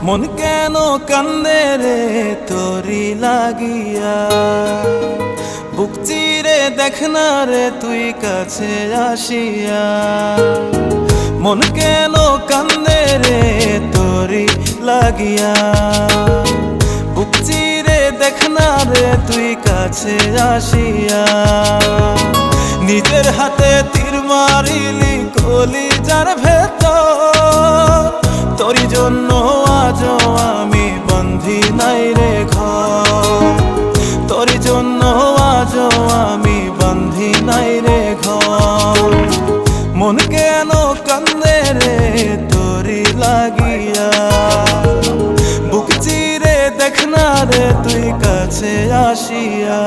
মন কেন কান্দে রে তোরি লাগিয়া, বুক চিরে দেখ না রে তুই কাছে আসিয়া। মন কেন কান্দে রে তোরি লাগিয়া, বুক চিরে দেখ না রে তুই কাছে আসিয়া। নিজের হাতে তীর মারিলি কলিজার ভেতর, তোরি জন্য আজও আমি বন্ধি নাই রে ঘর, তোরি জন্য আজও আমি বন্ধি নাই রে ঘর। মন কেন কান্দে রে তোরি লাগিয়া, বুক চিরে দেখ না রে তুই কাছে আসিয়া।